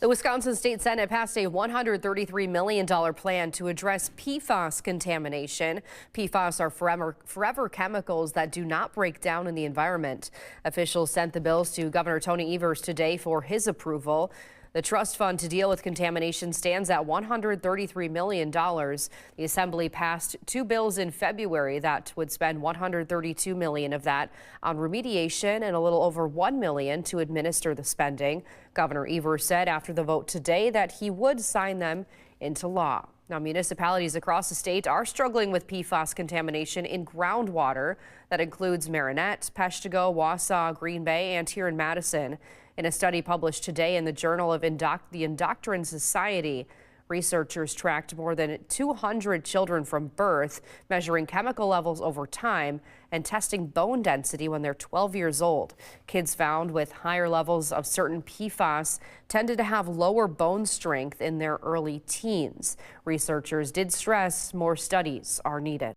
The Wisconsin State Senate passed a $133 million plan to address PFAS contamination. PFAS are forever chemicals that do not break down in the environment. Officials sent the bills to Governor Tony Evers today for his approval. The trust fund to deal with contamination stands at $133 million. The Assembly passed two bills in February that would spend $132 million of that on remediation and a little over $1 million to administer the spending. Governor Evers said after the vote today that he would sign them into law. Now, municipalities across the state are struggling with PFAS contamination in groundwater. That includes Marinette, Peshtigo, Wausau, Green Bay, and here in Madison. In a study published today in the Journal of the Endocrine Society, researchers tracked more than 200 children from birth, measuring chemical levels over time and testing bone density when they're 12 years old. Kids found with higher levels of certain PFAS tended to have lower bone strength in their early teens. Researchers did stress more studies are needed.